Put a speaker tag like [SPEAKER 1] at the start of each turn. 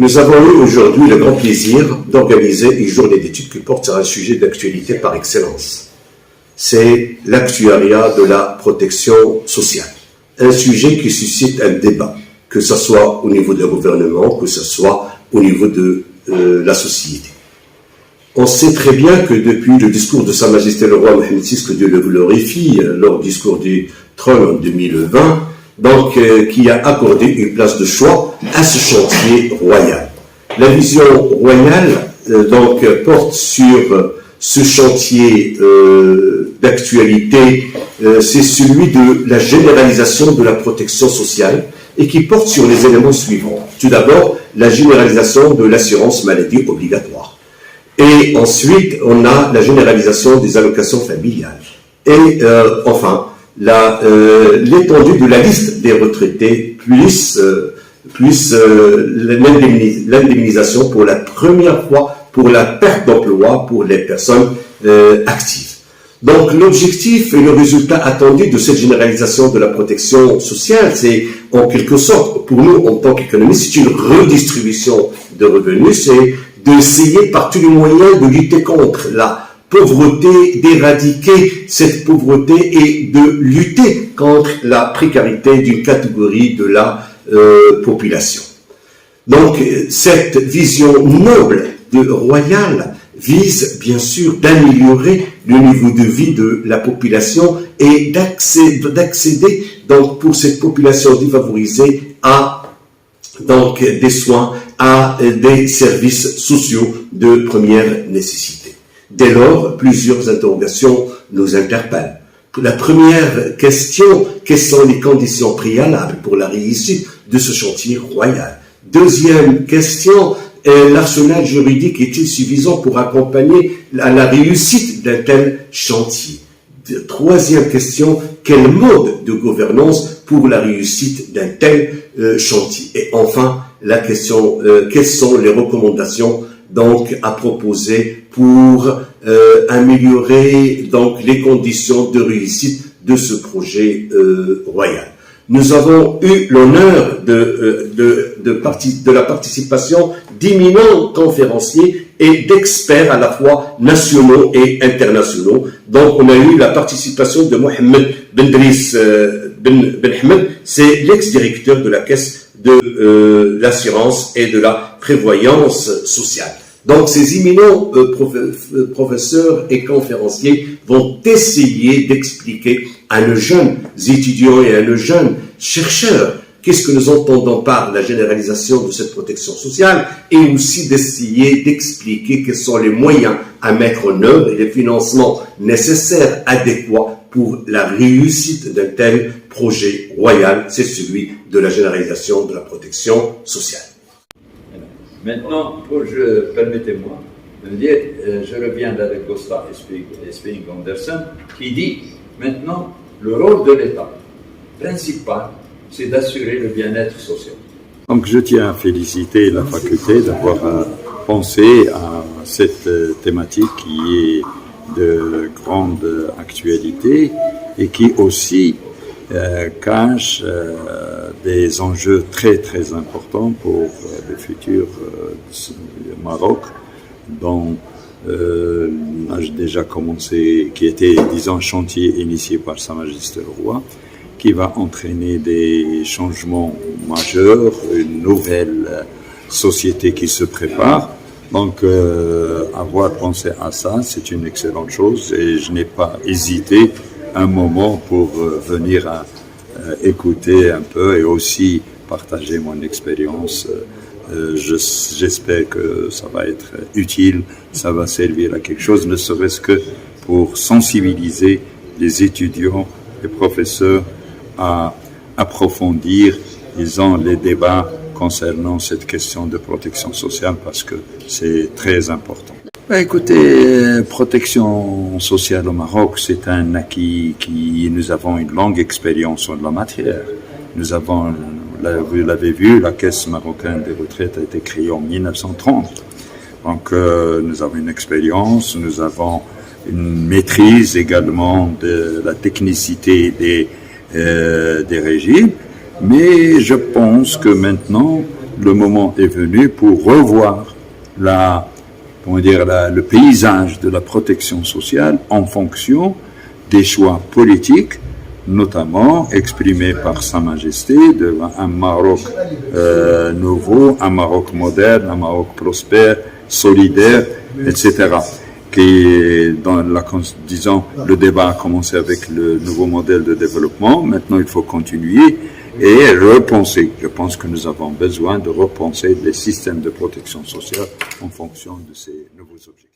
[SPEAKER 1] Nous avons eu aujourd'hui le grand plaisir d'organiser une journée d'études qui porte sur un sujet d'actualité par excellence. C'est l'actuariat de la protection sociale. Un sujet qui suscite un débat, que ce soit au niveau du gouvernement, que ce soit au niveau de la société. On sait très bien que depuis le discours de Sa Majesté le roi Mohammed VI, que Dieu le glorifie, lors du discours du trône en 2020, qui a accordé une place de choix à ce chantier royal. La vision royale porte sur ce chantier d'actualité, c'est celui de la généralisation de la protection sociale et qui porte sur les éléments suivants. Tout d'abord, la généralisation de l'assurance maladie obligatoire. Et ensuite, on a la généralisation des allocations familiales. Et enfin, l'étendue de la liste des retraités plus l'indemnisation pour la première fois pour la perte d'emploi pour les personnes actives. Donc l'objectif et le résultat attendu de cette généralisation de la protection sociale, c'est en quelque sorte, pour nous en tant qu'économistes, c'est une redistribution de revenus, c'est d'essayer par tous les moyens de lutter contre la pauvreté, d'éradiquer cette pauvreté et de lutter contre la précarité d'une catégorie de la population. Donc cette vision noble de royale vise bien sûr d'améliorer le niveau de vie de la population et d'accéder donc pour cette population défavorisée à des soins, à des services sociaux de première nécessité. Dès lors, plusieurs interrogations nous interpellent. La première question, quelles sont les conditions préalables pour la réussite de ce chantier royal? Deuxième question, l'arsenal juridique est-il suffisant pour accompagner la réussite d'un tel chantier? Troisième question, quel mode de gouvernance pour la réussite d'un tel chantier? Et enfin, la question, quelles sont les recommandations à proposer pour améliorer les conditions de réussite de ce projet royal? Nous avons eu l'honneur de la participation d'éminents conférenciers et d'experts à la fois nationaux et internationaux. Donc, on a eu la participation de Mohamed Ben Driss Ben Ahmed, c'est l'ex-directeur de la Caisse de l'assurance et de la prévoyance sociale. Donc, ces éminents professeurs et conférenciers vont essayer d'expliquer à nos jeunes étudiants et à nos jeunes chercheurs qu'est-ce que nous entendons par la généralisation de cette protection sociale et aussi d'essayer d'expliquer quels sont les moyens à mettre en œuvre et les financements nécessaires, adéquats pour la réussite d'un tel projet royal, c'est celui de la généralisation de la protection sociale.
[SPEAKER 2] Maintenant, permettez-moi de me dire, je reviens d'avec Gustav Esping Andersen, qui dit, maintenant, le rôle de l'État principal, c'est d'assurer le bien-être social.
[SPEAKER 3] Donc je tiens à féliciter la faculté d'avoir pensé à cette thématique qui est de grande actualité et qui aussi cache des enjeux très très importants pour le futur du Maroc, dont a déjà commencé, qui était, disons, chantier initié par Sa Majesté le Roi, qui va entraîner des changements majeurs, une nouvelle société qui se prépare. Donc, avoir pensé à ça, c'est une excellente chose et je n'ai pas hésité un moment pour venir écouter un peu et aussi partager mon expérience. J'espère que ça va être utile, ça va servir à quelque chose, ne serait-ce que pour sensibiliser les étudiants, les professeurs à approfondir, disons, les débats concernant cette question de protection sociale parce que c'est très important. Écoutez, protection sociale au Maroc, c'est un acquis nous avons une longue expérience en la matière. Nous avons, vous l'avez vu, la Caisse marocaine des retraites a été créée en 1930. Donc, nous avons une expérience, nous avons une maîtrise également de la technicité des régimes. Mais je pense que maintenant, le moment est venu pour revoir le paysage de la protection sociale en fonction des choix politiques, notamment exprimés par Sa Majesté devant un Maroc nouveau, un Maroc moderne, un Maroc prospère, solidaire, etc. Disons, le débat a commencé avec le nouveau modèle de développement. Maintenant, il faut continuer et repenser. Je pense que nous avons besoin de repenser les systèmes de protection sociale en fonction de ces nouveaux objectifs.